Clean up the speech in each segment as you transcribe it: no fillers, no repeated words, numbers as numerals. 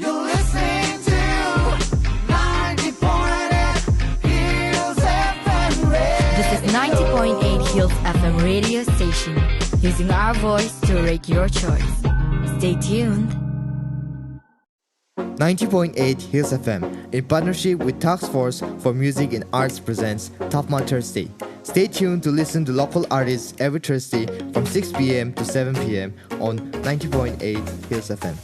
You're listening to 90.8 Hills FM Radio. This is 90.8 Hills FM radio station, using our voice to rate your choice. Stay tuned. 90.8 Hills FM, in partnership with Task Force for Music and Arts, presents TaFMA Thursday. Stay tuned to listen to local artists every Thursday from 6 p.m. to 7 p.m. on 90.8 Hills FM.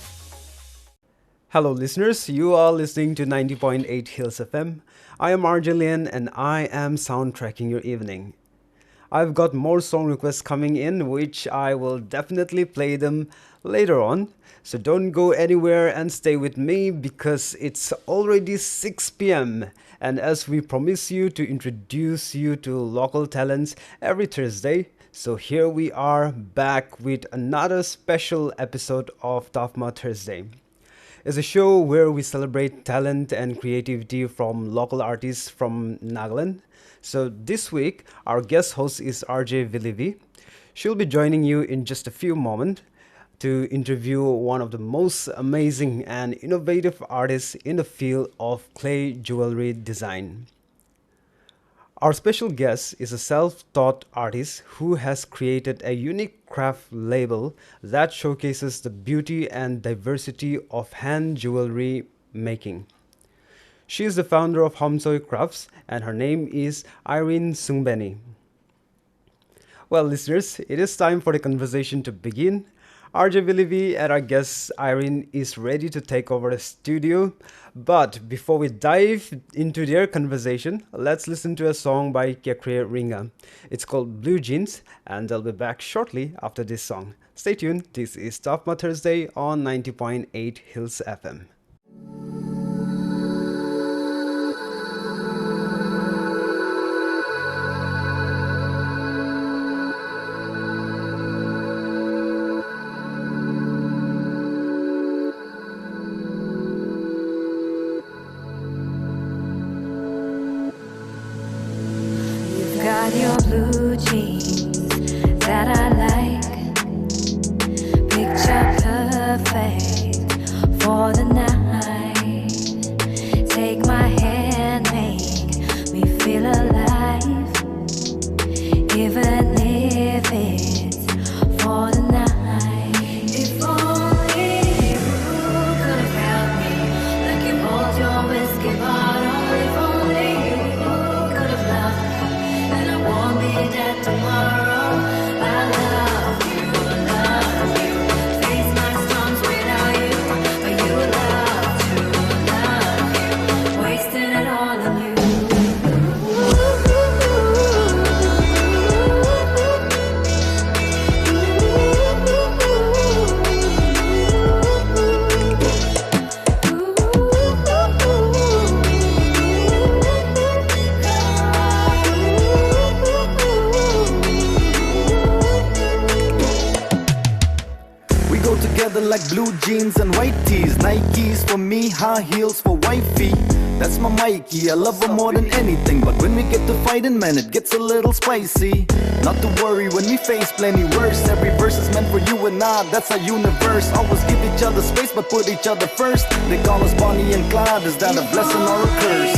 Hello listeners, you are listening to 90.8 Hills FM. I am Arjelian and I am soundtracking your evening. I've got more song requests coming in, which I will definitely play them later on. So don't go anywhere and stay with me because it's already 6 p.m. And as we promise you to introduce you to local talents every Thursday, so here we are back with another special episode of TaFMA Thursday. It's a show where we celebrate talent and creativity from local artists from Nagaland. So this week, our guest host is RJ Vilivi. She'll be joining you in just a few moments to interview one of the most amazing and innovative artists in the field of clay jewelry design. Our special guest is a self-taught artist who has created a unique craft label that showcases the beauty and diversity of hand jewelry making. She is the founder of Humtsoe Crafts and her name is Irene Sani. Well, listeners, it is time for the conversation to begin. RJ Vilivi and our guest Irene is ready to take over the studio. But before we dive into their conversation, let's listen to a song by Kekre Ringa. It's called Blue Jeans, and they'll be back shortly after this song. Stay tuned. This is TaFMA Thursday on 90.8 Hills FM. Your blue jeans that I like, picture perfect for the night. Take my hand, make me feel alive, even if it's for the night. If only you could have helped me, like you hold your whiskey bottle. If only you could have loved me, won't be dead tomorrow. I love you, face my storms without you, but you love you, wasting it all on you. Like blue jeans and white tees, Nikes for me, high heels for wifey. That's my Mikey, I love her more than anything. But when we get to fighting, man, it gets a little spicy. Not to worry when we face plenty worse. Every verse is meant for you and I, that's our universe. Always give each other space but put each other first. They call us Bonnie and Clyde, is that a blessing or a curse?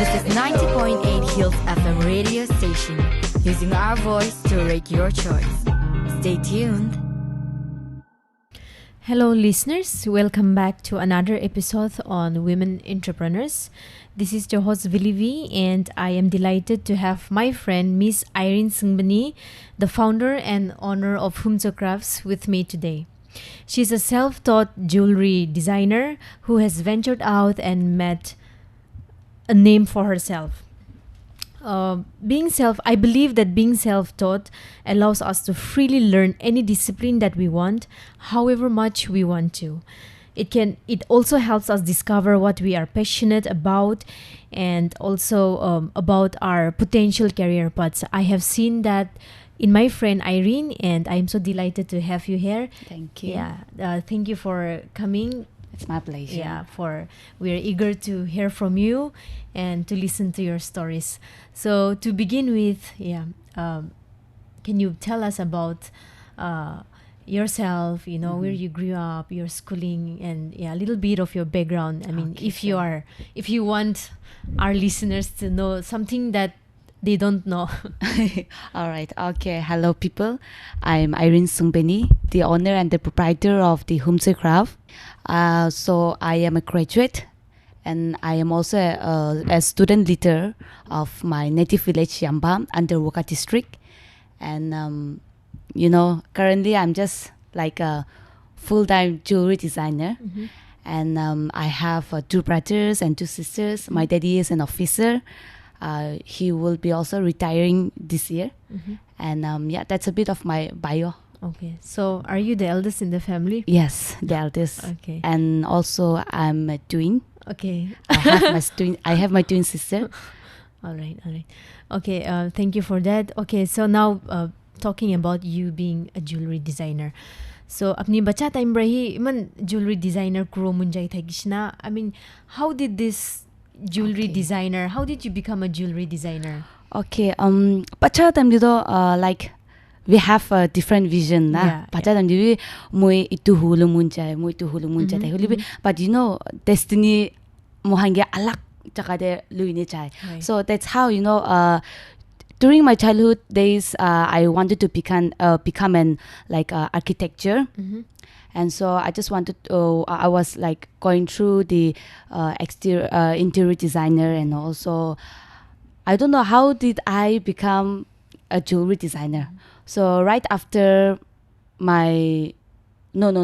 This is 90.8 Hills FM radio station, using our voice to rate your choice. Stay tuned. Hello, listeners. Welcome back to another episode on Women Entrepreneurs. This is your host, Vili V, and I am delighted to have my friend, Miss Irene Sani, the founder and owner of Humtsoe Crafts, with me today. She's a self-taught jewelry designer who has ventured out and made a name for herself. I believe that being self-taught allows us to freely learn any discipline that we want, however much we want to. It also helps us discover what we are passionate about, and also about our potential career paths. I have seen that in my friend Irene, and I'm so delighted to have you here. Thank you. Yeah, thank you for coming. It's my pleasure. Yeah, we're eager to hear from you and to listen to your stories. So to begin with, can you tell us about yourself? You know, where you grew up, your schooling, and a little bit of your background. I mean, Okay, if you want our listeners to know something that they don't know. All right. Okay. Hello, people. I'm Irene Sani, the owner and the proprietor of the Humtsoe Crafts. So I am a graduate, and I am also a student leader of my native village, Yamba, under Woka district. And currently I'm just like a full-time jewelry designer. And I have 2 brothers and 2 sisters. My daddy is an officer. He will be also retiring this year. And that's a bit of my bio. Okay, so are you the eldest in the family? Yes, the eldest. Okay. And also I'm a twin. Okay. I have my twin sister. All right. Okay, thank you for that. Okay, so now talking about you being a jewelry designer. So apni bacha time rahi man jewelry designer kuro munjai thai kishna. I mean, how did this jewelry designer, how did you become a jewelry designer? Okay, bacha time dito like we have a different vision na. Bacha time dito moi itu hulu munjai thai hulu. But destiny mo hangya alak chaka de luine chai. So that's how during my childhood days, I wanted to become an architecture, and so I just wanted to. I was like going through the interior designer, and also I don't know how did I become a jewelry designer. So right after my not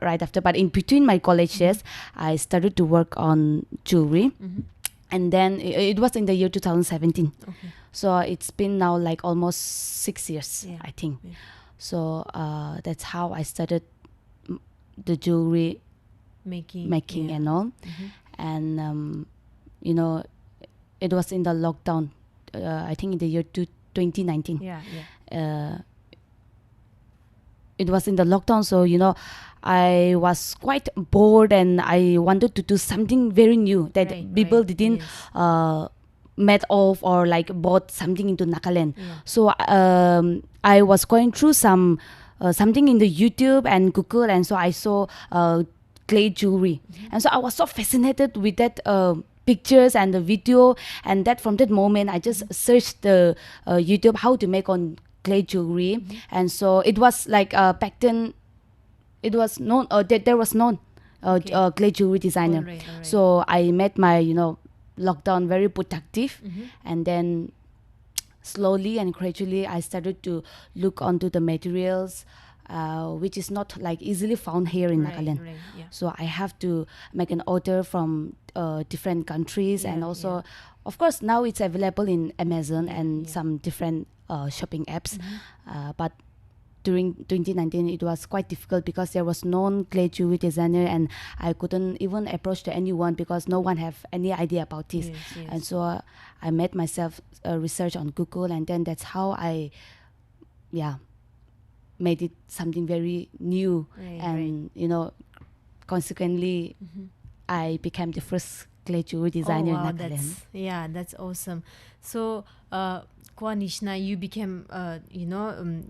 right after, but in between my college years, I started to work on jewelry, and then it was in the year 2017. Okay. So it's been now like almost 6 years, I think. Yeah. So that's how I started the jewelry making and all. And it was in the lockdown. I think in the year 2019. It was in the lockdown, so I was quite bored, and I wanted to do something very new that people didn't met of or like bought something into Nagaland. So I was going through something in the YouTube and Google, and so I saw clay jewelry, and so I was so fascinated with that pictures and the video, and that from that moment I just searched the YouTube how to make on clay jewelry. And so it was like back then it was known there was known clay jewelry designer. All right. So I made my lockdown very productive, and then slowly and gradually I started to look onto the materials which is not like easily found here in Nagaland. So I have to make an order from different countries, and also of course now it's available in Amazon and some different shopping apps, but during 2019 it was quite difficult because there was no clay jewelry designer, and I couldn't even approach to anyone because no one have any idea about this. And so I made myself research on Google, and then that's how I made it something very new. And consequently I became the first clay jewelry designer in Nagaland. That's awesome. So Kwanishna, you became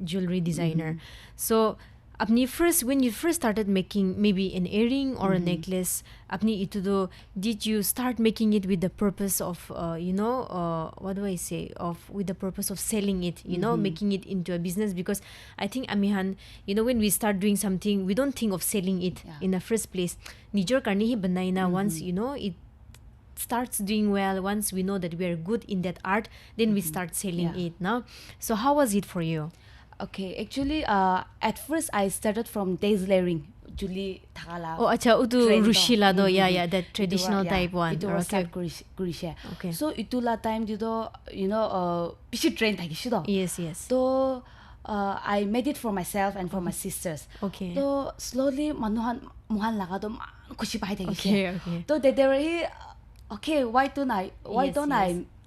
jewelry designer. So apni first when you first started making maybe an earring or a necklace, apni itudo did you start making it with the purpose of what do I say, of with the purpose of selling it, making it into a business? Because I think amihan, when we start doing something, we don't think of selling it in the first place. Nijor karni hi banai na, once it starts doing well, once we know that we are good in that art, then we start selling it now. So how was it for you? Okay, actually, at first I started from daisy layering. Julie Thakala. Oh, acha, utu rushila do, that traditional type one. It was start kurishe. Okay. So itula time dido, pishi train thaki shido. Yes. So I made it for myself and for my sisters. Okay. So slowly manuhan muhan laga do kushi pai thaki. Okay. So they were okay, why don't I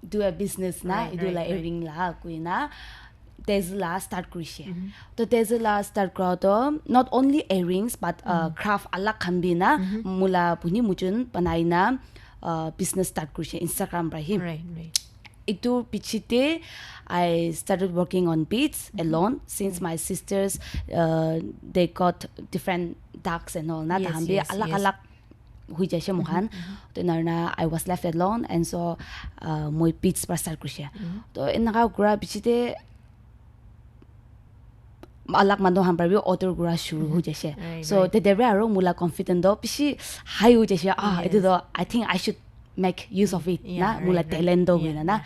do a business na? Do like earring la kuina. Tesla start kurishe. The Tesla start grow not only earrings but craft alak kambina mula puni mujun panaina business start kurishe Instagram rahim. Right. Itu pichite I started working on beads alone since my sisters they got different ducks and all na tambi alak huijashe mohan. Then I was left alone and so moi beads pa start kurishe. To inaka gura pichite alak mando hambar bi order gura shuru ho jase. So the aro mula confident do pishi high ho jase. Itu do I think I should make use of it na mula talent do na.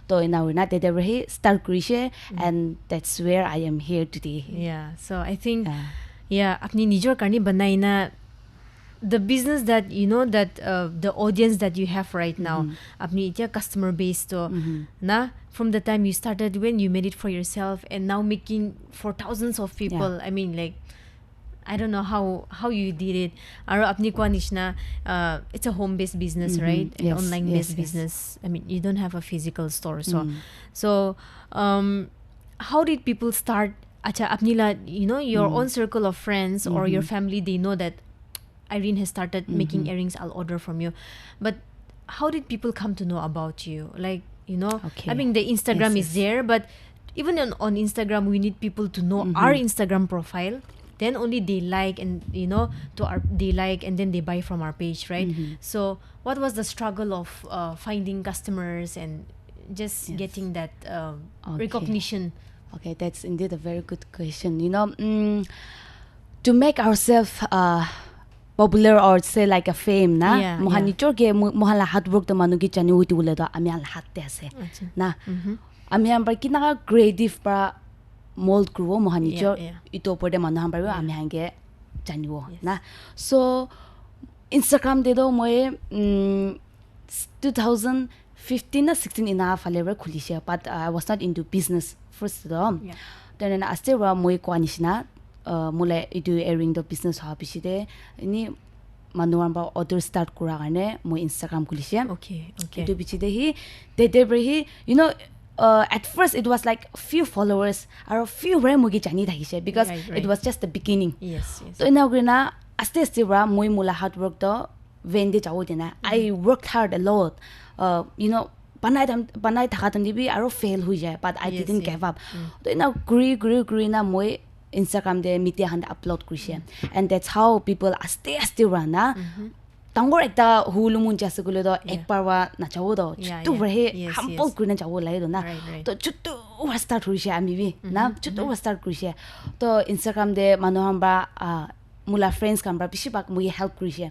To ina na the he start kurishe and that's where I am here today. Yeah. So I think apni nijor karni banai na the business that that the audience that you have right now, apni itya customer base to na, from the time you started when you made it for yourself and now making for thousands of people. I mean, like, I don't know how you did it. Aro apni kwa nishna, it's a home based business, right? An online based business. I mean, you don't have a physical store, so how did people start? Acha apni la, your own circle of friends or your family, they know that Irene has started making earrings, I'll order from you. But how did people come to know about you? Like, I mean, the Instagram is there, but even on Instagram, we need people to know our Instagram profile. Then only they like and, they like and then they buy from our page, right? So what was the struggle of finding customers and just getting that recognition? Okay, that's indeed a very good question. To make ourselves popular or say like a fame na mohan nichor ke mohan la hard work to manugi chani uti ule do ami al hatte ase na ami ambar kina creative para mold kruo mohan nichor ito porde manu ambar ami hange chaniwo na. So Instagram de do moe 2015 or 16 ina falever khulishe, but I was not into business first do. Then I still wa moe kwanishna mula itu earring do business ha piside ini manuamba order start kura garne mo Instagram kulishe. Okay. Itu piside hi they at first it was like few followers or a few rare mugi jani thakise because it was just the beginning. Yes. So ina grina aste ra moi mula hard work do vende chawdena. I worked hard a lot. Banai thakatam dibi aro fail hui jay, but I didn't give up. So ina grew na moi Instagram de media hand upload kurishe, and that's how people aste run na. Tangor ekta hulumun jase gulo do ekbar wa na chawo do chutu rehe hampol kurina chawo lai do na. To chutu wa start kurishe ami bi na chutu wa start kurishe. To Instagram de manohamba mula friends kambra pishi bak mu help kurishe.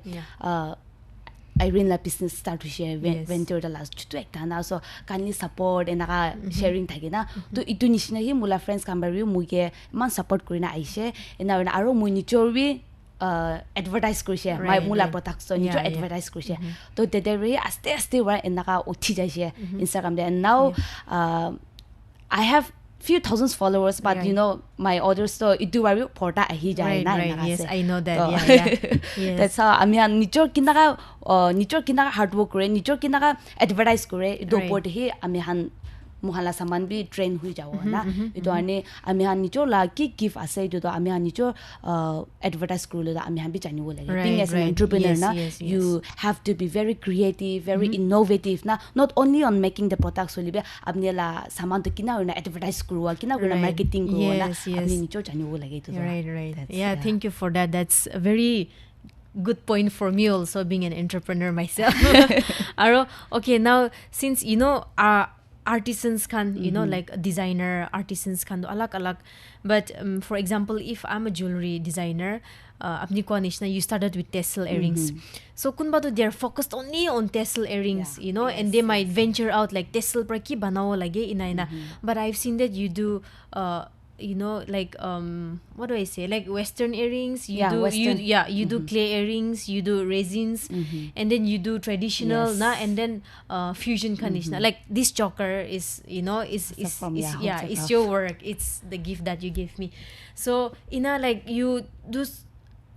Irene la business start kurishe venture the last chutu ekta na, so kindly support and naka sharing thage na. To itu nishina hi mula friends kambra bi mu ge man support kurina aise ena aro mu nichor bi advertise kurishe my mula products so nichor advertise kurishe. To dedere aste wa enaka uthi jaise Instagram de, and now I have few thousands followers, but my orders so itu waru porta ahi jai na. Yes, I know that. Yes. That's how I mean nichor kinaka hard work kore, nichor kinaka advertise kore do port hi ami han muhala saman bi train hui jawo na itu ane ami han nicho la ki give ase itu to ami han nicho advertise kuru la ami han bi janiwo lage being as an entrepreneur na you have to be very creative very innovative na not only on making the products holibe apni la saman to kina na advertise kuru kina na marketing kuru na apni nicho janiwo lage itu right yeah thank you for that. That's a very good point for me also, being an entrepreneur myself. Aro, okay, now since you know artisans can, you know, like designer artisans can do alak, but for example, if I'm a jewelry designer, apni ko anishna, you started with tassel earrings. So kunba to they're focused only on tassel earrings, you know, and they might venture out like tassel pra ki banao lage ina. But I've seen that you do you know, like what do I say, like Western earrings, you do clay earrings, you do resins, and then you do traditional na, and then fusion conditioner. Like this choker is, you know, is your work, it's the gift that you gave me. So ina, like you do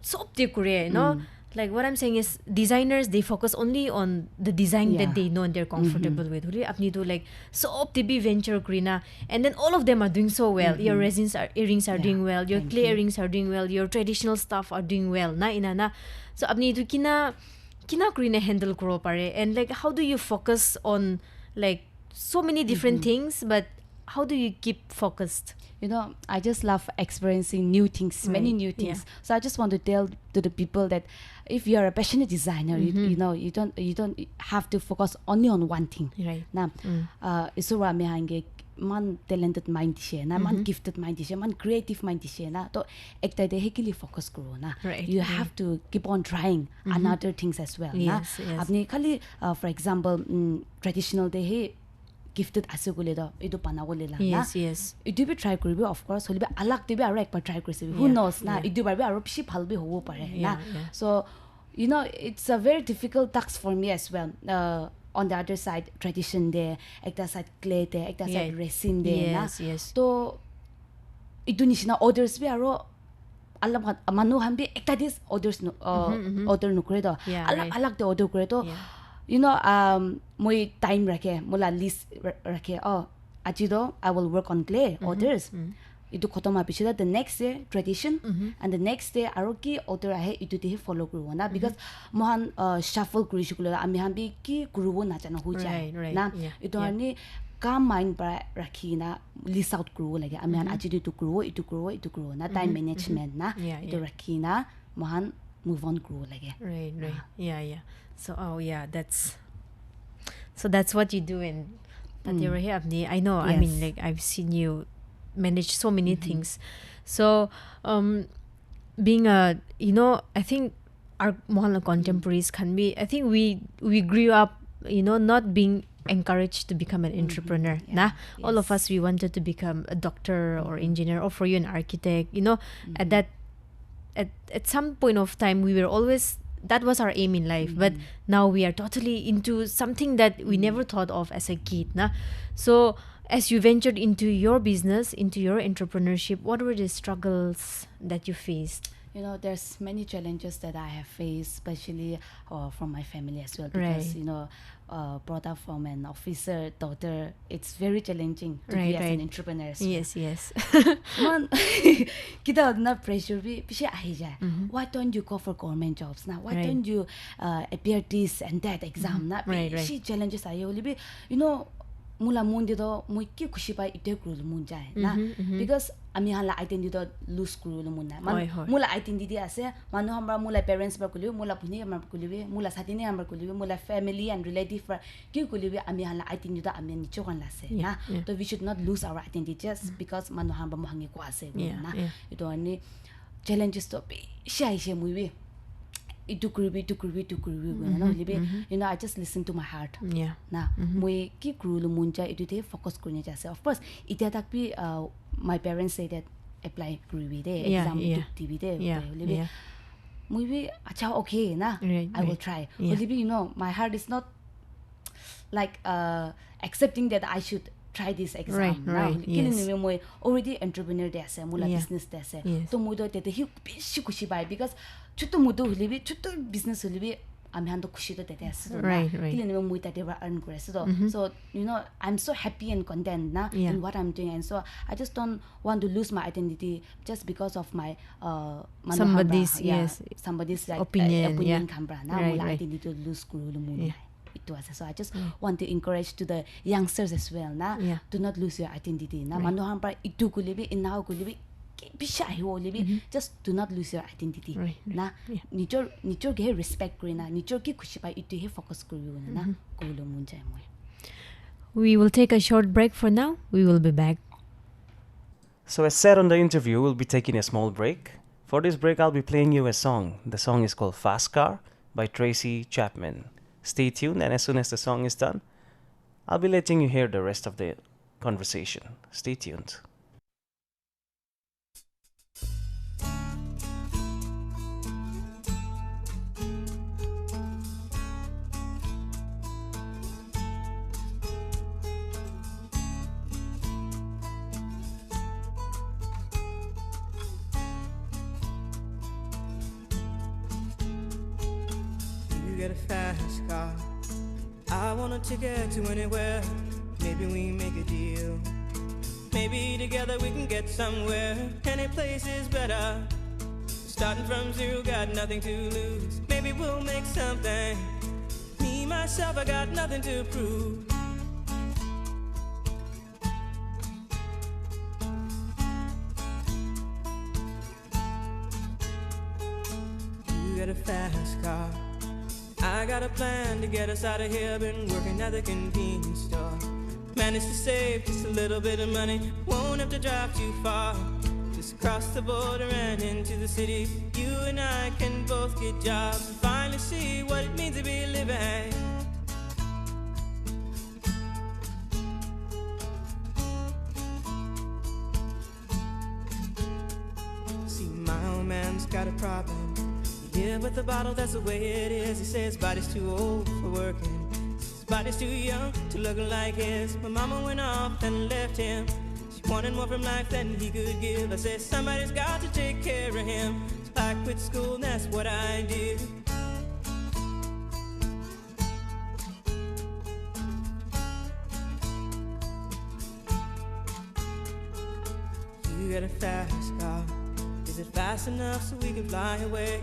so you know. Like what I'm saying is designers, they focus only on the design that they know and they're comfortable with. Apni do like so be venture krina, and then all of them are doing so well. Your resins earrings are doing well, your clay earrings are doing well, your traditional stuff are doing well. Na ina na. So apni do kina krina handle kuro pare. And like how do you focus on like so many different things, but how do you keep focused? You know, I just love experiencing new things, many new things. So I just want to tell to the people that if you are a passionate designer, you know, you don't have to focus only on one thing. Right. Na, isura me hange man talented mind she na, man gifted mind she, man creative mind she na. To ekta de hekili focus kuro na. Right. You have to keep on trying another things as well. Yes, na. yes. Apni khali for example, traditional de he gifted ase gole da edu panagole la na. Yes. Edu be try koribe, of course holibe alak debe aro ekbar try korise, who knows na, edu barbe aro pishi bhalbe hobo pare na. So you know, it's a very difficult task for me as well. On the other side tradition de, ekta side clay de, ekta side resin de na. So edu nishina orders be aro alam manu hambi ekta dis orders no order no kore do alak de order kore to. You know, moi time rakhe, mula list rakhe. Oh, ajido I will work on clay orders. Itu khotoma pichida the next day tradition, and the next day aroki order ahe itu te follow kuru na, because mohan shuffle kuri shukula ami hambi ki kuru na chana hu jai na. Itu ani calm mind para rakhi na, list out kuru lage ami han ajido itu kuru na, time management na itu rakhi na, mohan move on kuru lage. Right. Yeah. So that's what you do in Patira here. I know. I mean, like I've seen you manage so many things. So being a, you know, I think our Mohalla contemporaries can be, I think we grew up, you know, not being encouraged to become an entrepreneur. All of us, we wanted to become a doctor or engineer, or for you an architect, you know. At some point of time we were always, that was our aim in life, but now we are totally into something that we never thought of as a kid. So as you ventured into your business, into your entrepreneurship, what were the struggles that you faced? You know, there's many challenges that I have faced, especially from my family as well, because you know, brought up from an officer daughter, it's very challenging to be as an entrepreneur. Yes. Man, kita na pressure bi pishi ahi jai. Why don't you go for government jobs now? Why don't you appear this and that exam na? Pishi challenges ahi holi bi, you know, mula mundi do moi ki khushi pai ite kru mun jai na, because ami hala identity do lose kru mun na. Man mula identity ase manu hamra mula parents ba kuliu, mula bhuni hamra kuliu, mula satine hamra kuliu, mula family and relative ki kuliu ami hala identity do ami ni chokan la se na. So we should not lose our identity just because manu hamba mohangi ko ase na. Ito ani challenges to be shai she muibe. Itu kuribi no libe, you know, I just listen to my heart. Na moi ki krulu munja itu te focus kurne jase. Of course ita tak bi my parents say that apply kuribi de exam to TV de libe moi bi acha okay na, I will try. Libe, you know, my heart is not like accepting that I should try this exam now. Killing me already entrepreneur de ase, mula business de ase. To moi do te hi bishi kushi bai, because chuto mudo libe chuto business libe I'm handle kushi to that. Right, right. So I'm so happy and content in what I'm doing, and so I just don't want to lose my identity just because of my Somebody's like opinion. My identity to lose so I just want to encourage to the youngsters as well do not lose your identity just do not lose your identity nature ge respect karina nature ki khushi pai itu he focus kariu na kolo mun jai moi. We will take a short break for now. We will be back. So as said on the interview, we'll be taking a small break. For this break, I'll be playing you a song. The song is called Fast Car by Tracy Chapman. Stay tuned, and as soon as the song is done, I'll be letting you hear the rest of the conversation. Stay tuned. Get a fast car. I want a ticket to anywhere. Maybe we make a deal. Maybe together we can get somewhere. Any place is better. Starting from zero, got nothing to lose. Maybe we'll make something. Me, myself, I got nothing to prove. You get a fast car. I got a plan to get us out of here. Been working at the convenience store. Managed to save just a little bit of money. Won't have to drive too far. Just cross the border and into the city. You and I can both get jobs and finally see what it means to be living. See, my old man's got a problem. Yeah, with the bottle, that's the way it is. He says his body's too old for working. His body's too young to look like his. My mama went off and left him. She wanted more from life than he could give. I said, somebody's got to take care of him. So I quit school and that's what I did. You got a fast car. Is it fast enough so we can fly away?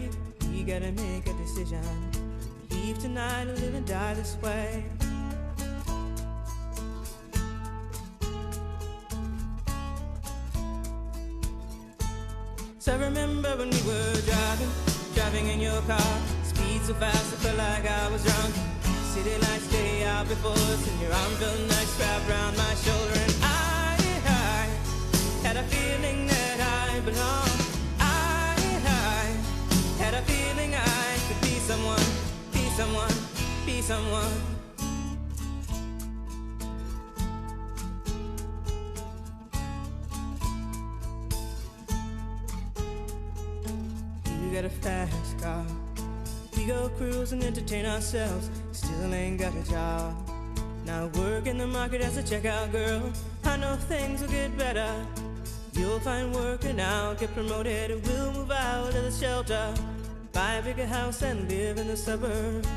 We gotta make a decision. Leave tonight or live and die this way. So I remember when we were driving in your car. Speed so fast I felt like I was drunk. City lights stay out before us, and your arm felt nice wrapped around my shoulder. And I had a feeling that I belonged. Had a feeling I could be someone, be someone, be someone. You got a fast car. We go cruise and entertain ourselves. Still ain't got a job. Now work in the market as a checkout girl. I know things will get better. You'll find work and I'll get promoted. And we'll move out of the shelter, buy a bigger house and live in the suburbs.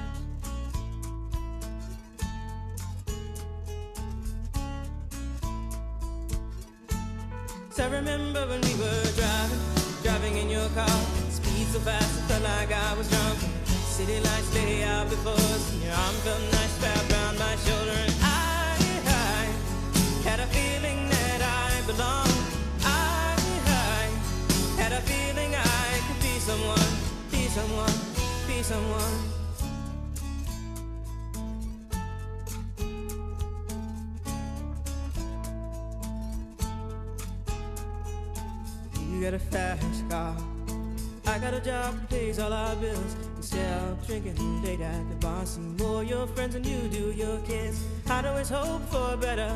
So I remember when we were driving in your car. Speed so fast I felt like I was drunk. City lights lay out before us, and your arm felt nice wrapped around my shoulder. And I had a feeling that I belonged. Had a feeling I could be someone, be someone, be someone. You got a fast car. I got a job that pays all our bills. Instead of drinking late at the bar, see more your friends than you do your kids. I'd always hope for better.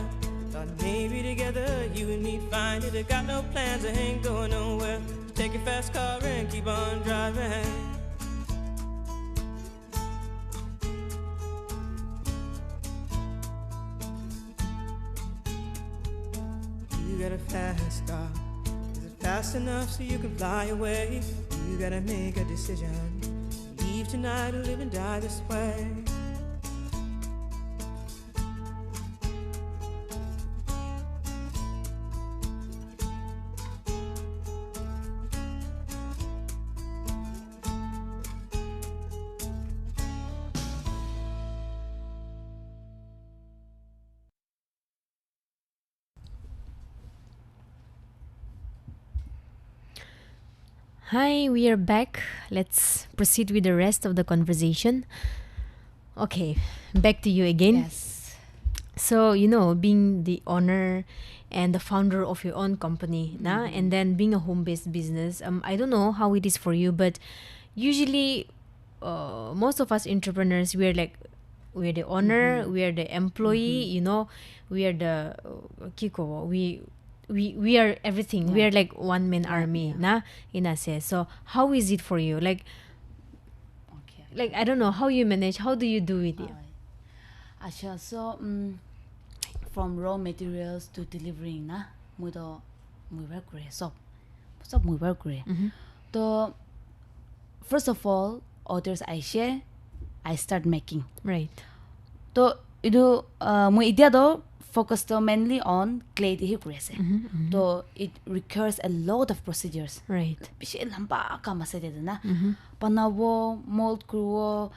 Thought maybe together you and me find it. I got no plans, I ain't going nowhere. Take your fast car and keep on driving. You got a fast car. Is it fast enough so you can fly away? You gotta make a decision. Leave tonight or live and die this way. Hi, we are back. Let's proceed with the rest of the conversation. Okay, back to you again. Yes. So, being the owner and the founder of your own company, and then being a home-based business, I don't know how it is for you, but usually most of us entrepreneurs, we're the owner, we are the employee, we are the kiko, we are everything. We are like one man army, in a sense. So how is it for you? Like I don't know how you manage. How do you do it? Asha, so from raw materials to delivering mui work kore sob mui work kore. So first of all, orders I share, I start making. Right. So idu mui idia do focus to mainly on clay di kore se. So it requires a lot of procedures. Right. Bishi lamba ka masede na. Panawo, mold kruwo,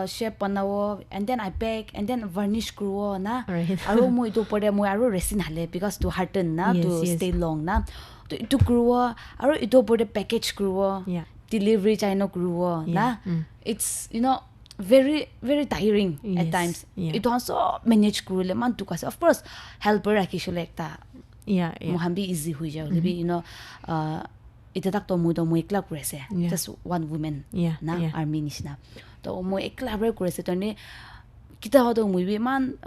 shape panawo, and then I bake, and then varnish kruwo na. Right. Aro mo ito pwede mo aro resin hale because to harden na, to stay long na. To ito kruwo, aro ito pwede package kruwo, delivery chino kruwo na. It's very very tiring at times. Ito also manage krule man to kasi. Of course, helper rakishule ekta. Muhambi easy hui jaw. Libi ito tak to mo do mo ikla kurese. Just one woman na army nish na. To mo ikla bre kurese to ni kita ho do mo bi man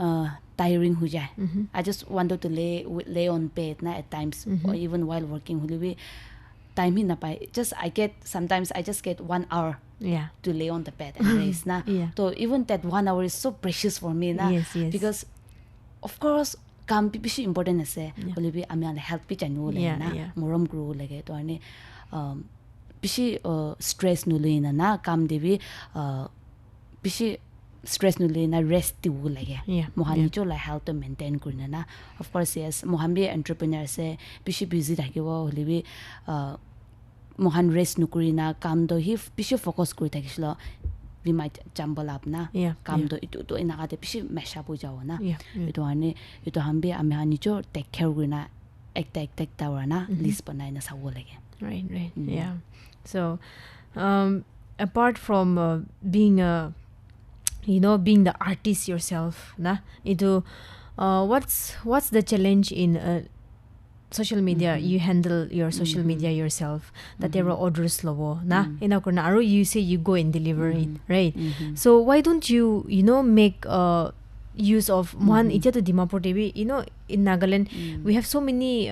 tiring hui jay. I just wanted to lay on bed na at times or even while working huli time hi na pai. Sometimes I just get 1 hour to lay on the bed and rest na. So even that 1 hour is so precious for me na. Because of course kam pishi important ase. Huli bi ami help pi chanu le na. Morom grow lege to ani pishi stress nuli na kam debi pishi stress nuli na rest ti wu lege. Mohani cho la health to maintain kurna na. Of course yes, mohambi entrepreneur se pishi busy thakibo huli bi mohan rest nukuri na kam do hi pishi focus kuri thakislo. We might jumble up na. Kam do itu to inakate pishi mesh up jaw na. Ito hambi ami hani cho take care kurna ekta tawa na list banai na sawo lege. Right. Yeah. So apart from being being the artist yourself na, ito what's the challenge in social media? You handle your social media yourself, that there are orders low na ina ko na aro you say you go and deliver it, right? So why don't you make use of one ita to Dimapur TV, in Nagaland we have so many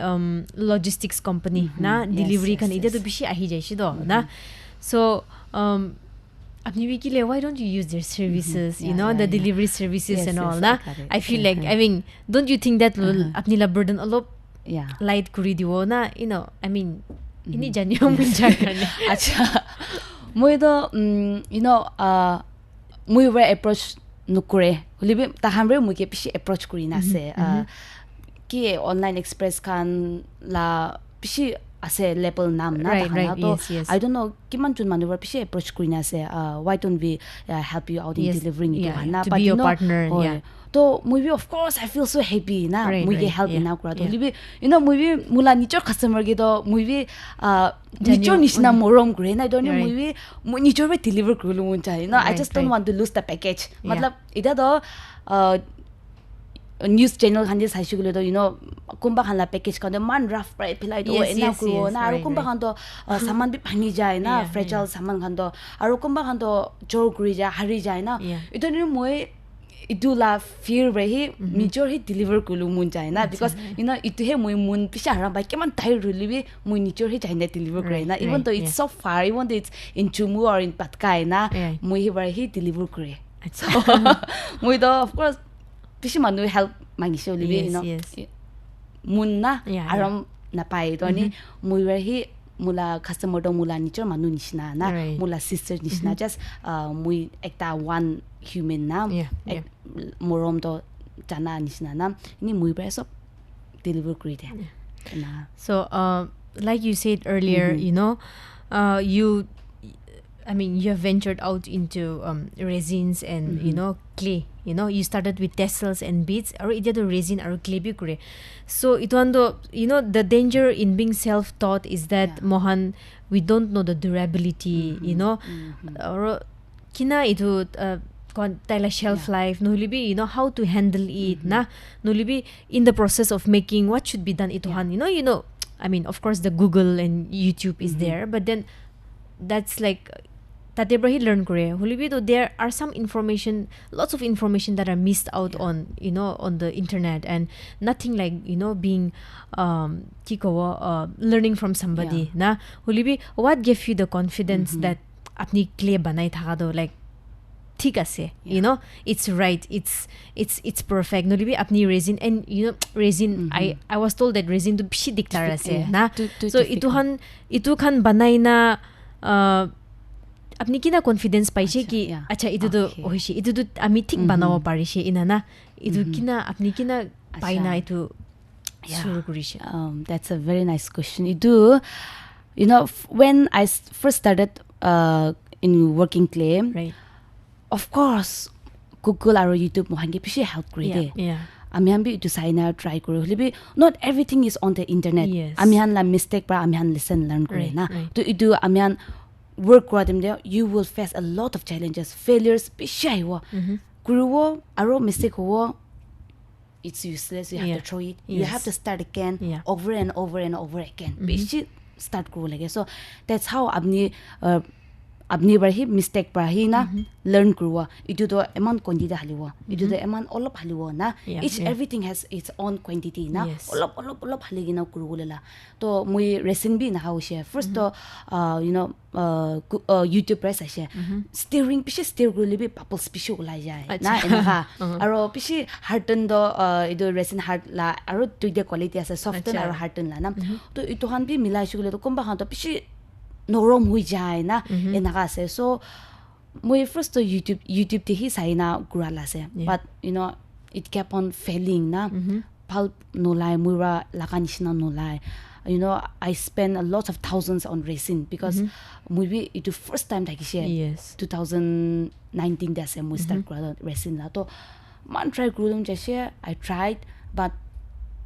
logistics company na delivery kan ita to bishi ahi jai shi do na. So apni wiki why don't you use their services, the delivery services and all na. I feel like I mean, don't you think that will apni la burden a lot light kuri diwo na, I mean ini janyo munja karne. Acha moi do moi were approach nukure hulibi ta hamre moi ke pishi approach kuri na se ki online express kan la pishi ase level nam na to I don't know kiman chun manu pishi approach kuri na se why don't we help you out in delivering it na, to be your partner. To movie of course I feel so happy na movie help na kura to libi movie mula nichor customer ge do movie nichor nishna morom kure na don't movie nichor be deliver kulu mun chai I just don't want to lose the package matlab ida do news channel khan je saisu gule do kumba khan la package kan man rough right philai do ena kuro na aru kumba khan do saman bi bhangi jai na fragile saman khan do aru kumba khan do jor kuri ja hari jai na ito ni moi itu la fear rehi nichor hi deliver kulu mun jai na because itu he moi mun pisha ram bai keman tai rulibi moi nichor hi jai na deliver krai na even though it's so far, even though it's in Chumu or in Patkai na moi hi deliver kare. So moi do of course pishi manu help mangisho libi mun na aram na pai to ni moi hi mula customer do mula nichor manu nishna na mula sister nishna just mui ekta one human na morom do jana nishna na ni mui pra sob deliver kuri de na. So like you said earlier, you know, you have ventured out into resins and you know clay. You know, you started with tassels and beads, or ida to resin or clay bi kure. So it you know, the danger in being self-taught is that Mohan, we don't know the durability, you know, or kina itu taila shelf life, no libi, you know, how to handle it, na, no libi in the process of making what should be done ituhan, you know, I mean, of course the Google and YouTube is there, but then that's like Tatebrahi learn Korea. Hulibi, there are some information, lots of information that are missed out on, you know, on the internet, and nothing like, you know, being learning from somebody. Na Hulibi, what gave you the confidence that apni clay banai thakado, like ঠিক আছে, you know, it's right, it's perfect. Nolibi apni resin, and you know resin, I was told that resin to bishi declare ase na, so itu kan banai na apni kina confidence paise ki acha itu to hoishi, itu to ami thik banawa parise inana, itu kina apni kina paina itu suru kurishe. That's a very nice question. Itu, you know, when I first started in working clay, right, of course Google or YouTube mohangi pishi help kuri de. Ami han bi itu saina try kuru. Libi not everything is on the internet. Ami han la mistake pra ami han listen learn kuri na. To itu ami han work kura dem there, you will face a lot of challenges, failures pishi wo. Kuru wo aro mistake wo, it's useless. You have to throw it. You have to start again, over and over and over again. Pishi start kuru lage. So that's how abni barhi mistake barhi na learn kruwa. Itu to eman quantity haliwa. Itu to eman olop haliwa na. Each everything has its own quantity na. Olop haligi na kruwala. To mui resin bi na haushe. First to you know YouTube press ashe. Steering pishi steer kru libi bubbles pishi ulai jai. Na enha. Aro pishi harden do itu resin hard la. Aro tuide quality ase soften aro harden la na. To itu han bi milai shugule to kumba han to pishi norom hui jai na enaga se. So my first to YouTube te hi sai na gurala se, but you know it kept on failing na. Pulp no lai mura lakanishna no lai. You know, I spent a lot of thousands on resin because maybe it the first time that I 2019 that's when we start growing resin la. To man try growing just I tried, but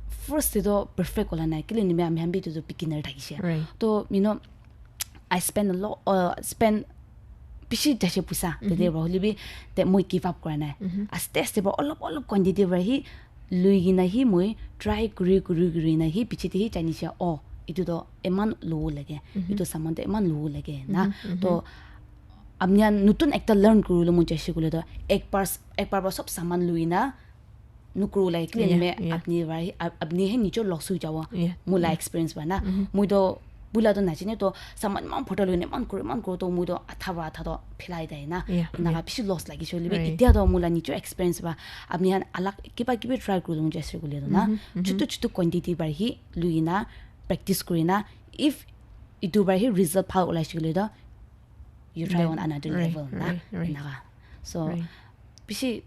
first it perfect wala na kile ni me am to the beginner tak. To you know I spend a lot spend pishi dashe pusa the day libi that moi give up kora as test ba olop quantity rahi lui na hi moi try guri na hi pichi hi chani sha itu to eman low lage itu saman to eman low lage na. To amnya nutun ekta learn kuru lo mun cheshi kule to ek par ba sob saman lui na nukru like clean me apni rahi apni he nicho loksu jawa mula experience ba na. Moi do bula to nachine to saman man photo lune man ko to mu do athawa to philai dai na na pishi loss lagi sholi be itia do mula nicho experience ba apni han alak kiba try kuru mun cheshi kule na chutu quantity bar hi luina practice kurina. If itu bar hi result phal ulai shikule do you try on another level na naga. So pishi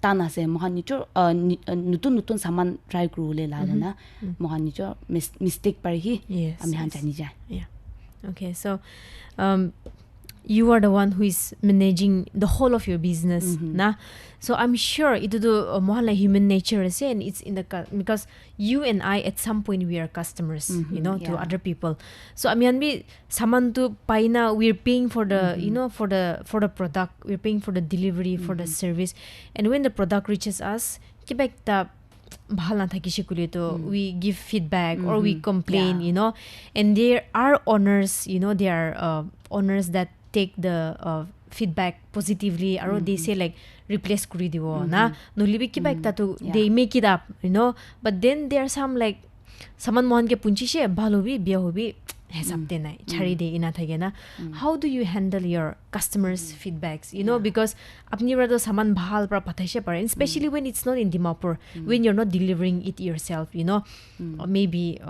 tana se mohan nicho nutun saman try kurule la na mohan nicho mistake par hi ami han chani ja. Okay, so you are the one who is managing the whole of your business na. So I'm sure itu do mohan la human nature is, and it's in the because you and I at some point we are customers, you know, to other people. So I mean saman to paina we're paying for the you know for the product, we're paying for the delivery, for the service, and when the product reaches us kibek ta bahal na thaki shikule to we give feedback or we complain, you know, and there are owners, you know, there are owners that take the feedback positively, or they say like replace kuri diwo na no libi kibek ta to they make it up, you know. But then there are some like saman mohan ke punchi she bhalo bi biya hobi hesab de nai chari de ina thage na. How do you handle your customers feedbacks, you know, because apni ra to saman bhal pra pathaise pare, especially when it's not in Dimapur, when you're not delivering it yourself, you know, or maybe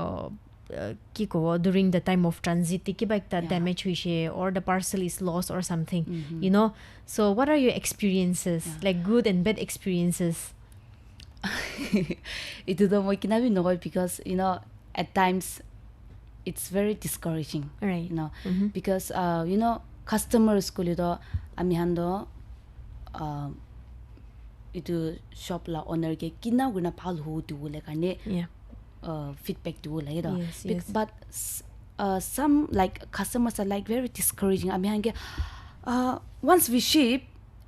during the time of transit kiba ekta damage hoise or the parcel is lost or something, you know. So what are your experiences, like good and bad experiences? Itu do moi kinabi noy because you know at times it's very discouraging, Right. you know, because you know customers ko lido ami hando itu shop la owner ke kina guna phal hu tu le kane Yeah. feedback tu le do. Yes, yes. But some like customers are like very discouraging. Ami han ke once we ship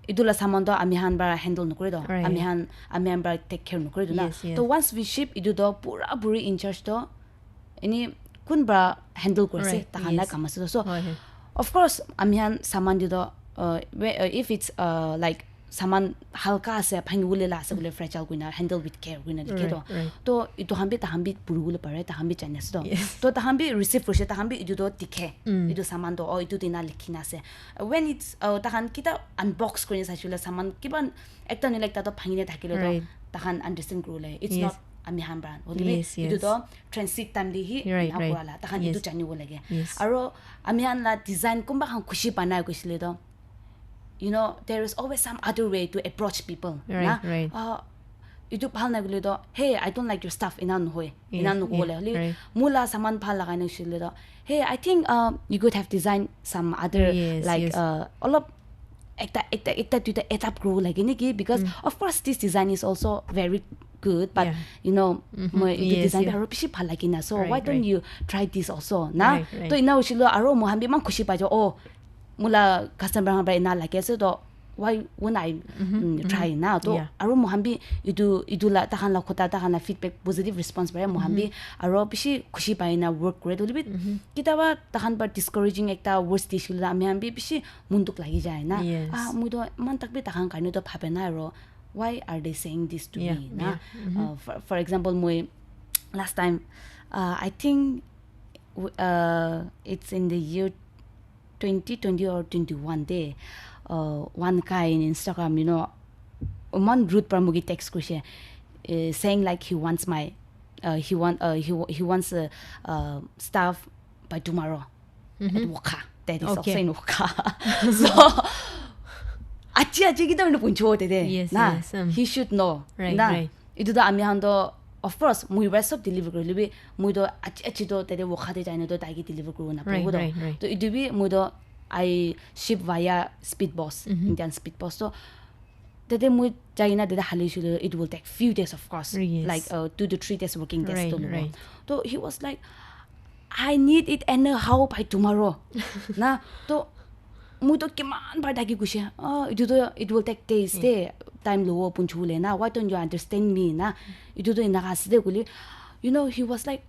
idula saman do ami han bara handle nukuri do, Right. ami han bara take care nukuri do na. Yes, yes. So once we ship idu do pura puri in charge do ini kun bara handle kurse Right, tahan la yes. kamasu do. So Okay. of course ami han saman do if it's like saman halka ase phangule la ase gule fragile guina handle with care guina like do. Right, right. To itu hambi tahambi purugule pare tahambi chanes do. Yes. To tahambi receive kurse tahambi idu do tikhe idu saman do itu dina likhina ase when it's tahan kita unbox kurine saisule saman kiban ekta ni like ta to phangine thakile Right. to tahan understand kurule it's Yes. not ami han brand only Yes, idu yes. do transit time li hi Right, na right. kurala tahan Yes. itu chani wo lage Yes. aro ami han la design kumba han khushi panai kusile do. You know, there is always some other way to approach people. Right, na? right. Itu phal na gulo do, hey, I don't like your stuff inan hoy. Yes, Inan ko yeah, le. right. Mula saman phal lagai na shile do. Hey, I think you could have designed some other Yes, like yes. all of ekta tuita etap grow like niki because of course this design is also very good but Yeah. you know moi itu Yes, design yeah. aro pishi phal lagi na so Right, why don't right. you try this also na Right, right. to ina ushilo aro mo hambi man khushi pa jo oh mula customer hamba ina like so do why when I try now to Yeah. aro mohambi idu la tahan la khota tahan la feedback positive response bare mohambi aro bishi khushi paina work kore doli bit kitaba tahan par discouraging ekta worst issue la ami ambi bishi munduk lagi jay na Yes. mudo man tak bi tahan kaino to phabe na ro why are they saying this to Yeah, me na yeah. for example moi last time I think it's in the year 2020 or 21 day one guy in Instagram, you know, one rude pramugi text kushe saying like he wants my he wants stuff by tomorrow at Waka. That is also Okay. in Waka. So achi kita udah puncho tede. Yes, Na yes, he should know. Right, Na right. itu da ami hando of course mui rest of deliver kori libi mui do achi do tede Waka de jaino do taigi deliver kuru na Right, puru do. right, right. To itu bi mui do I ship via speed boss, Indian speed boss. So that mui jaina de hali shule it will take few days of course, Yes. like 2 to 3 days working days Right, to know. right. So he was like, I need it anyhow by tomorrow. Na to mui to kiman bar dagi kushe. It will take days de time lo punchule na. Why don't you understand me na? Itu do inakas de guli. You know he was like,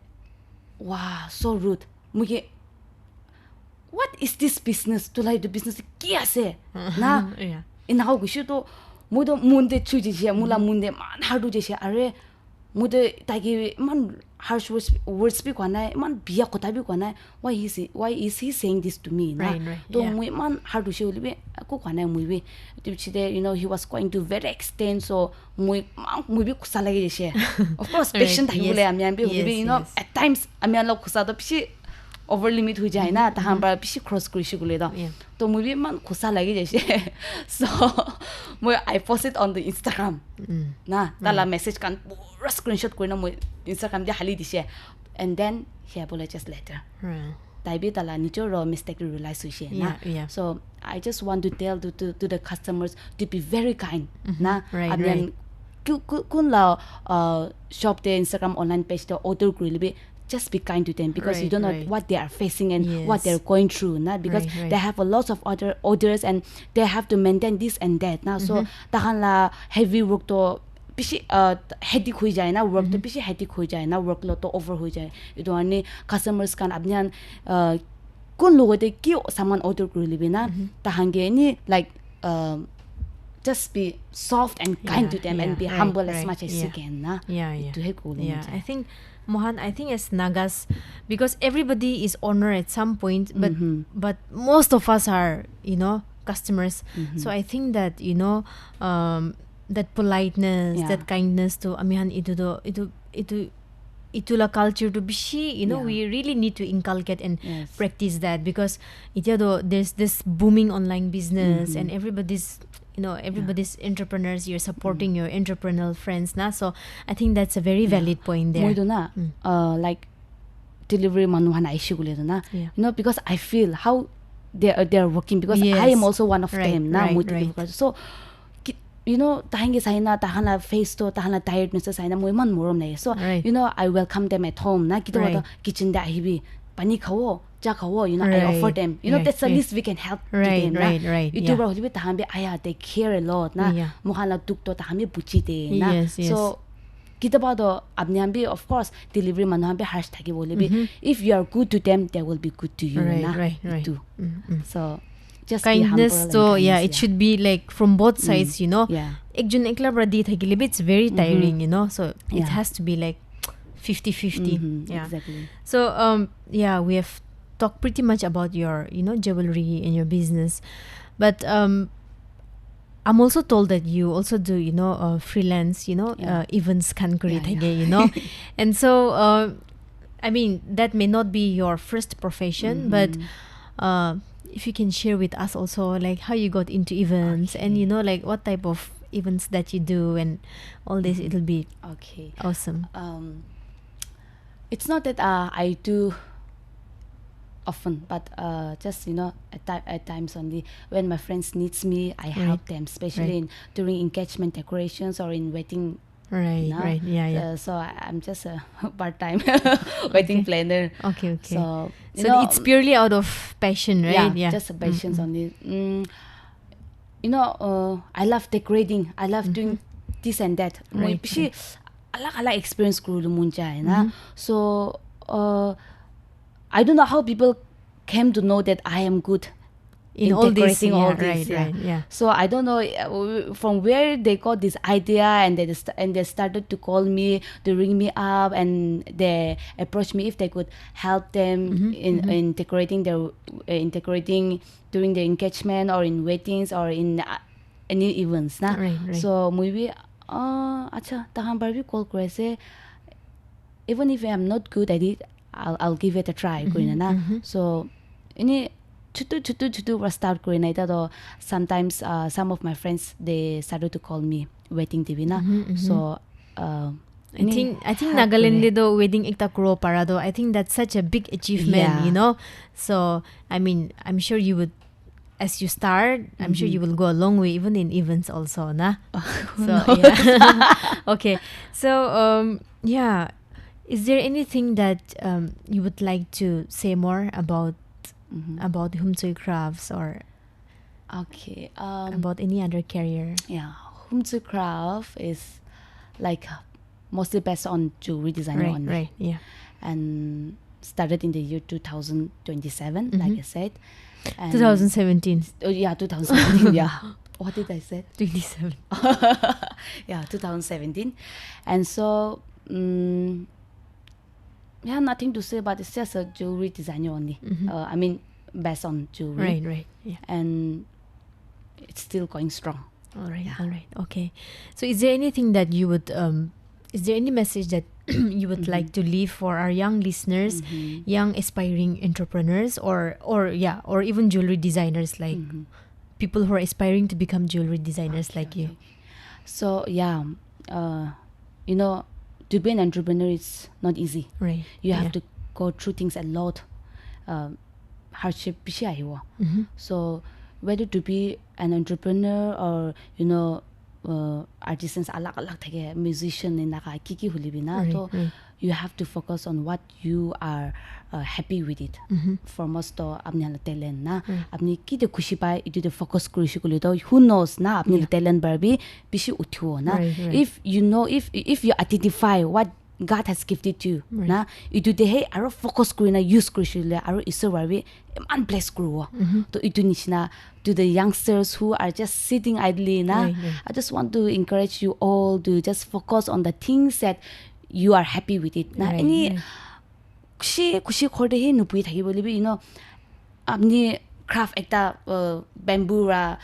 wow, so rude. Mui what is this business to like the business kia se na Yeah. in how gishu to mudo munde chuji je mula munde man hardu je are mudo tagi man harsh words speak kwana man biya kota bi kwana why is he saying this to me na Right, right, to yeah. mui man hardu she ulibe ko kwana mui be chide you know he was going to very extend so mui bi kusala ge je of course Right, patient tagi yes. bole ami ambi Yes, you know yes. at times ami an lo kusa to pishi over limit hui jai na tahan bara pishi cross kuri shigule da Yeah. to movie man khusa lagi jaise so moi I post it on the Instagram na tala message kan pura screenshot kurina moi Instagram dia hali dise and then he apologized later Right. taibi tala nicho ro mistake realize hui na Yeah, yeah. so I just want to tell to the customers to be very kind na Right, Amian kun la shop the Instagram online page the order kurilibi just be kind to them because you Right, don't know right. what they are facing and what Yes. they're going through na because Right, right. they have a lot of other orders and they have to maintain this and that na so tahan la heavy work to pishi headache hui jai na work to pishi headache hui jai na workload to over hui jai itu ani customers kan abnian kun logo de ki saman order kurilibi na tahan ge ni like just be soft and kind Yeah, to them and be yeah, humble right, as right, much as you yeah. can na Yeah, yeah. itu he cool Yeah, I think Mohan, I think as Nagas, because everybody is owner at some point, but most of us are, you know, customers. So I think that, you know, that politeness, Yeah. that kindness to Amihan itu itula culture to bishi, you know, we really need to inculcate and practice that, because there's this booming online business and everybody's entrepreneurs, you're supporting your entrepreneurial friends na. So I think that's a very valid point there. Like delivery manuhan issue na, you know, because I feel how they're working, because I am also one of them na. So you know, tahangi saina tahana face to tahana tiredness saina mo man morom na. So you know, I welcome them at home na. Kita wata kitchen da hibi pani khawo cha khawo, you know, I offer them, you know, that's the least we can help to them na. Itu bro hibi tahambi aya they care a lot na. Muhala tuk to tahambi buchi de na. So kita bado abni ambi, of course delivery manuhan be harsh thaki bole bi, if you are good to them, they will be good to you na. So just kindness, so it should be like from both sides, you know. Ekjun ekla bra di thakile bi, it's very tiring, you know. So it has to be like 50-50. Exactly. So we have talked pretty much about your, you know, jewelry and your business, but I'm also told that you also do, you know, freelance, you know, events kan kuri thake, you know. And so I mean, that may not be your first profession, but if you can share with us also, like how you got into events and, you know, like what type of events that you do and all this, it'll be awesome. It's not that I do often, but just, you know, at times only when my friends needs me, I help them, especially during engagement decorations or in wedding. So I'm just a part-time wedding planner. So it's purely out of passion, right? Just a passion only. You know, I love decorating. I love doing this and that. Ala experience kuru munja na. So I don't know how people came to know that I am good in all decorating all this. So I don't know from where they got this idea, and they started to call me, to ring me up, and they approached me if they could help them in decorating during the engagement or in weddings or in any events na. So maybe acha tahan barbi call kore, even if I'm not good at it, I'll give it a try na. So ini chutu was start kore na ita. Sometimes some of my friends, they started to call me wedding TV na. So I think Nagaland do wedding ekta kuro para do. I think that's such a big achievement, you know. So I mean, I'm sure you would, as you start, I'm sure you will go a long way even in events also na. Okay. So is there anything that you would like to say more about Humtsoe Crafts, or about any other career? Humtsoe Crafts is like mostly based on jewelry design only. And started in the year 2027, like I said. And 2017. 2017. What did I say? 27. 2017. And so nothing to say, but it's just a jewelry designer only. I mean, based on jewelry. And it's still going strong. All right. Okay. So is there anything that you would is there any message that you would like to leave for our young listeners, young aspiring entrepreneurs, or even jewelry designers, like people who are aspiring to become jewelry designers like you? So you know, to be an entrepreneur is not easy. You have to go through things a lot, hardship. So whether to be an entrepreneur or, you know, artisans alag thake, musician in naka kiki hulibina, so you have to focus on what you are happy with it. Foremost to apni talent na, apni ki de khushi pai itu de focus kuri shikule to who knows na apni talent barbi bishi uthiwo na. If you know, if you identify what God has gifted you na, itu de hey aro focus kuri na use kuri shile aro isor barbi man bless kuru to itu nishna. To the youngsters who are just sitting idly na, I just want to encourage you all to just focus on the things that you are happy with it na. Any kushi khorde he nupui thaki bole bi, you know, apni craft ekta bamboo ra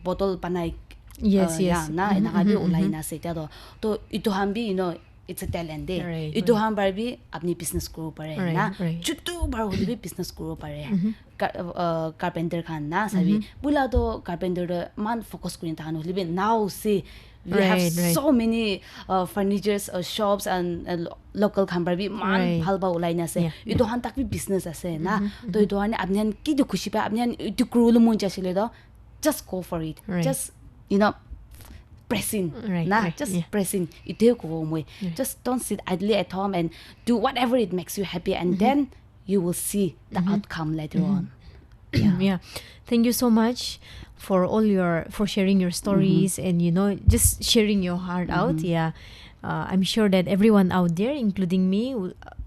bottle banai yes na enaka bi ulai na se ta to itu hambi, you know, it's a talent de Right, itu han bar bi apni business kuro pare Right, na right. chutu bar holi bi business kuro pare carpenter khan na sabi bula to carpenter de man focus kurin ta han holi bi now see we have Right, right. so many furnitures shops and local khan bar bi man Right. bhal ba ulai na se Yeah, itu han tak bi business ase na to itu han apni han ki du khushi pa apni han itu kuro lu mun chasile do just go for it Right. just pressing Right, nah right, just yeah. pressing ite ko mo just don't sit idly at home and do whatever it makes you happy and then you will see the outcome later on. Yeah. Thank you so much for sharing your stories and just sharing your heart out. Yeah. I'm sure that everyone out there, including me,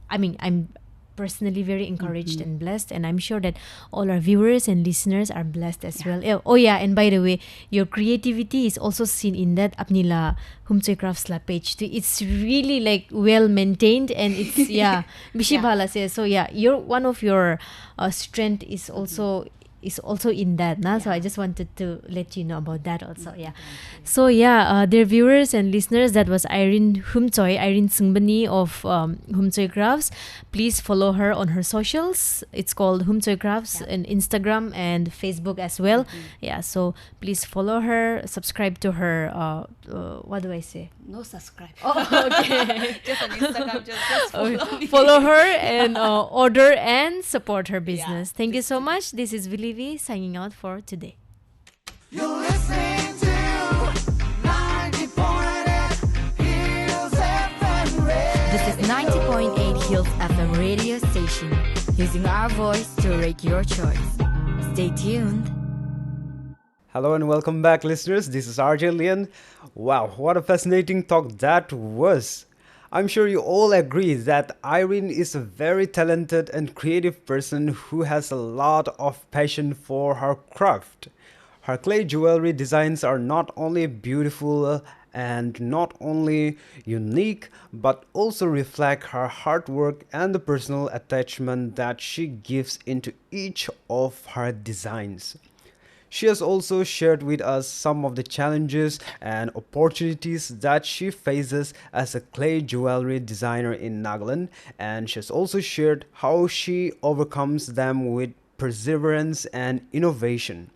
I'm personally very encouraged and blessed, and I'm sure that all our viewers and listeners are blessed as well. Oh yeah, and by the way, your creativity is also seen in that apnila Humtsoe Crafts la page too. It's really like well maintained, and it's bishi bhala se. So your one of your strength is also in that, na? So I just wanted to let you know about that also. So dear viewers and listeners, that was Irene Sani of Humtsoe Crafts. Please follow her on her socials. It's called Humtsoe Crafts on Instagram and Facebook as well. So please follow her, subscribe to her what do I say? No subscribe. Okay. Just on Instagram, just follow me. Follow her and order and support her business. Thank you so much. This is Willie V signing out for today. You're listening to 90.8 Hills FM Radio. This is 90.8 Hills FM radio station, using our voice to rate your choice. Stay tuned. Hello and welcome back, listeners. This is RJ Lian. Wow, what a fascinating talk that was. I'm sure you all agree that Irene is a very talented and creative person who has a lot of passion for her craft. Her clay jewelry designs are not only beautiful and not only unique, but also reflect her hard work and the personal attachment that she gives into each of her designs. She has also shared with us some of the challenges and opportunities that she faces as a clay jewelry designer in Nagaland, and she has also shared how she overcomes them with perseverance and innovation.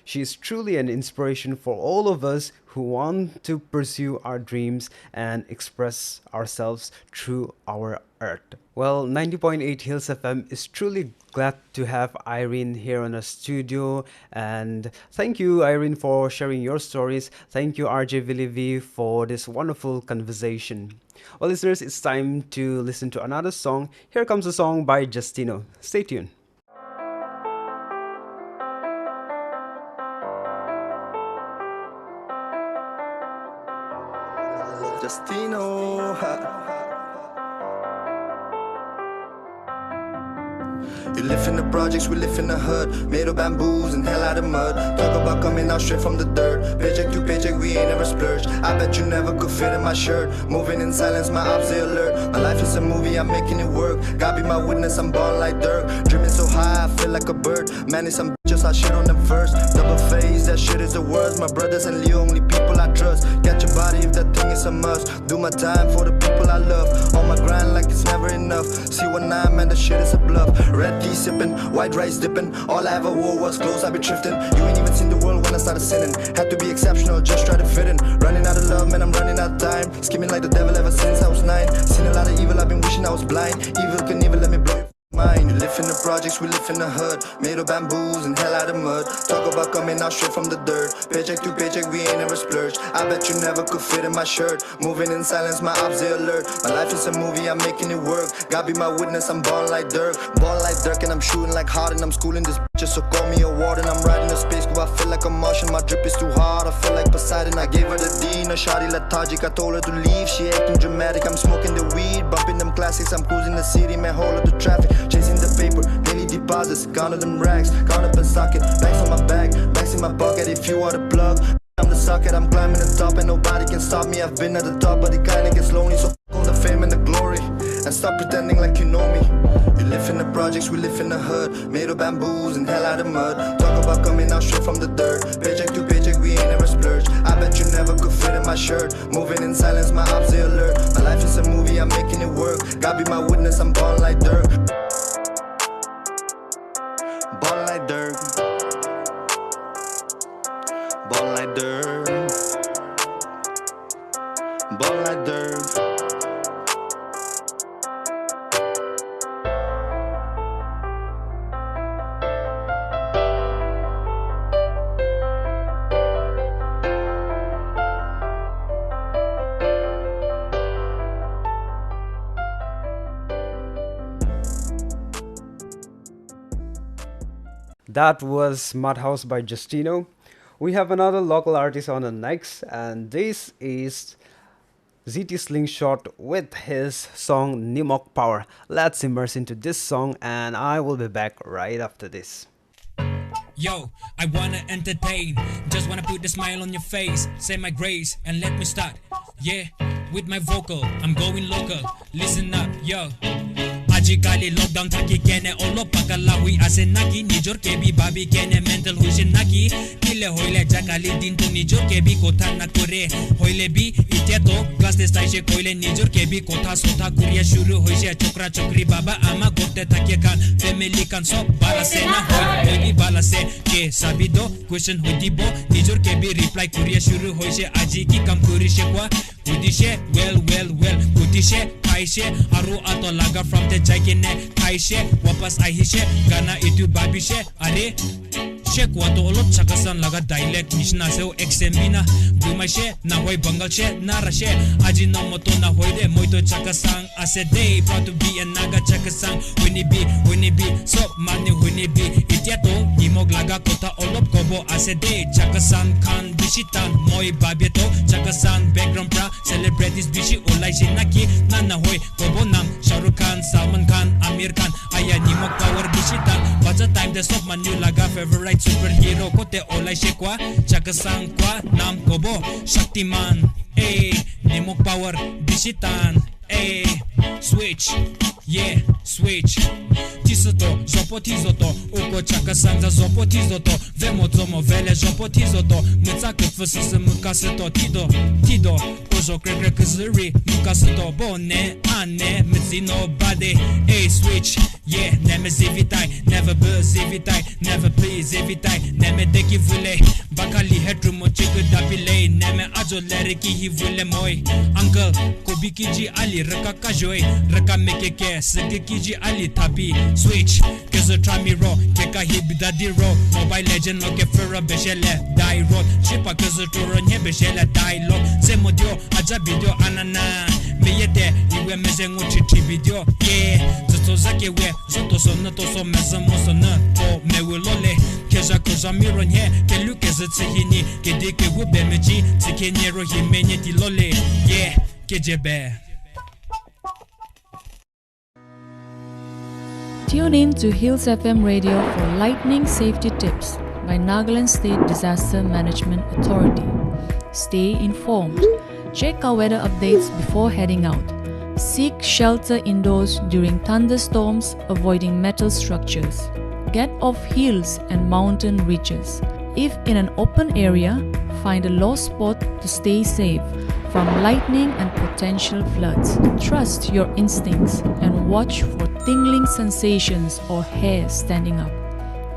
She is truly an inspiration for all of us who want to pursue our dreams and express ourselves through our art. Well, 90.8 Hills FM is truly glad to have Irene here in our studio, and thank you, Irene, for sharing your stories. Thank you, RJ Vilivi, for this wonderful conversation. Well, listeners, it's time to listen to another song. Here comes a song by Justino. Stay tuned. Justino. You live in the projects, we live in the hood. Made of bamboos and hell out of mud. Talk about coming out straight from the dirt. Paycheck to paycheck, we ain't never splurged. I bet you never could fit in my shirt. Moving in silence, my ops they alert. My life is a movie, I'm making it work. God be my witness, I'm born like Dirk. Dreaming so high, I feel like a bird. Man, it's some bitches, I shit on them first. Double face, that shit is the worst. My brothers and Leo, only people I trust. Catch your body if that thing is a must. Do my time for the people I love. On my grind like it's never enough. See what now, man, the shit is a bluff. Red tea sipping, white rice dipping. All I ever wore was clothes, I be drifting. You ain't even seen the world when I started sinning. Had to be exceptional, just try to fit in. Running out of love, man, I'm running out of time. Skimming like the devil ever since I was 9. Seen a lot of evil, I've been wishing I was blind. Evil can even let me blow your mind. You live in the projects, we live in the hood. Made of bamboos and hell out of mud. Talk about coming out straight from the dirt. Paycheck to paycheck, we ain't never splurged. I bet you never could fit in my shirt. Moving in silence, my ops they alert. My life is a movie, I'm making it work. God be my witness, I'm born like Dirk. Born like Dirk and I'm shooting like Harden. I'm schooling this bitch, so call me a warden. I'm riding a space cause I feel like a Martian. My drip is too hard, I feel like Poseidon. I gave her the D, no shawty lethargic. I told her to leave, she acting dramatic. I'm smoking the weed, bumping them classics. I'm cruising the city, man, hold up the traffic. Chasing the paper, daily deposits. Counting them racks, count up and socket. Bags on my back, bags in my pocket. If you are the plug, I'm the socket. I'm climbing the top and nobody can stop me. I've been at the top, but it kinda gets lonely. So all the fame and the glory, and stop pretending like you know me. You live in the projects, we live in the hood. Made of bamboos and hell out of mud. Talk about coming out straight from the dirt. Paycheck to paycheck, we ain't never splurged. I bet you never could fit in my shirt. Moving in silence, my ops they alert. My life is a work. God be my witness, I'm ballin' like dirt. Ballin' like dirt. Ballin' like dirt. Ballin' like dirt. That was Mud House by Justino. We have another local artist on the next, and this is ZT Slingshot with his song Nimok Power. Let's immerse into this song, and I will be back right after this. Yo, I wanna entertain, just wanna put a smile on your face. Say my grace and let me start. Yeah, with my vocal, I'm going local. Listen up, yo. Ajikali lockdown thaki kene olo pakala hui ase naki nijor kebi babi kene mental huishin naki kile hoile jakali din to nijor kebi kotha na kore hoile bi iteto class test aise koile nijor kebi kotha sotha kuriya shuru hoise chokra chokri baba ama korte thake kan family kan sob balase na hoili balase ke sabido question hodibo nijor kebi reply kuriya shuru hoise aji ki kam kurishe kwa kudishe well kudishe kaishe aru ato laga from the jaikene kaishe wapas ahishe gana itu babishe are shek wato olop chakasan laga dialect mishna se xmina gumashe na hoi bangal she na rashe aji no moto na hoide moito chakasang ase day proud to be a naga chakasang winnie be so mane winnie be itiato nimog laga kota olop kobo ase day chakasan kan bishitan moi babieto chakasan background pra celebrities bishi olai shinaki nana hoi kobo nam shahrukh khan salman khan amir khan aya nimog power bishitan bacha time the stop manu laga favorite superhero kote olai shekwa chakasang kwa nam kobo shaktiman nimok power bishitan switch yeah switch tisoto zopotizoto uko chakasang za zopotizoto vemo zomo vele zopotizoto mutsa kfsss mukaseto tido ozo krekre kzuri mukaseto bone ane mzino bade switch yeah neme zivitai never buzz zivitai never please zivitai neme deki vule bakali headroom chiku dapile neme ajo leriki hi vule moi uncle kobiki ji ali raka kajoi raka mekeke sikiki ji ali tapi switch kezo tramiro keka hibidadi ro mobile legend no ke fera beshele dai road chipa kezo toro nye beshele dialogue semodio aja video anana meyete iwe mezengu chichi video yeah zoto zake we zoto sonna to so mezamo sonna to mewelole keja koja miro nye kelu kezo tsihini kedeke wube meji tikenyero himenye dilole yeah kejebe. Tune in to Hills FM Radio for lightning safety tips by Nagaland State Disaster Management Authority. Stay informed. Check our weather updates before heading out. Seek shelter indoors during thunderstorms, avoiding metal structures. Get off hills and mountain ridges. If in an open area, find a low spot to stay safe from lightning and potential floods. Trust your instincts and watch for tingling sensations or hair standing up.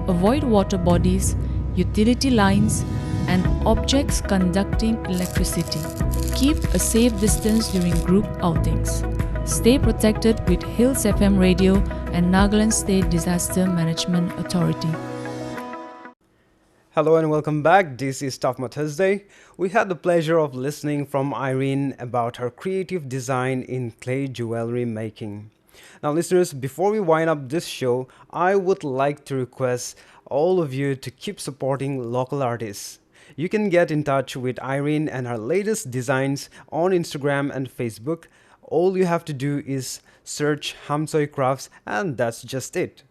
Avoid water bodies, utility lines, and objects conducting electricity. Keep a safe distance during group outings. Stay protected with Hills FM Radio and Nagaland State Disaster Management Authority. Hello and welcome back. This is TaFMA Thursday. We had the pleasure of listening from Irene about her creative design in clay jewelry making. Now listeners, before we wind up this show, I would like to request all of you to keep supporting local artists. You can get in touch with Irene and her latest designs on Instagram and Facebook. All you have to do is search Humtsoe Crafts, and that's just it.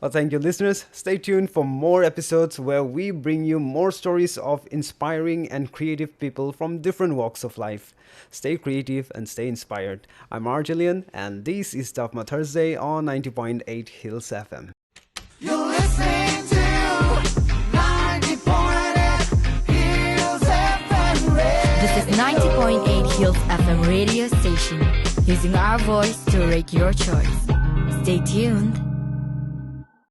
Well, thank you, listeners. Stay tuned for more episodes where we bring you more stories of inspiring and creative people from different walks of life. Stay creative and stay inspired. I'm Arjelian, and this is TaFMA Thursday on 90.8 Hills FM. You're listening to 90.8 Hills FM Radio. This is 90.8 Hills FM radio station, using our voice to rate your choice. Stay tuned.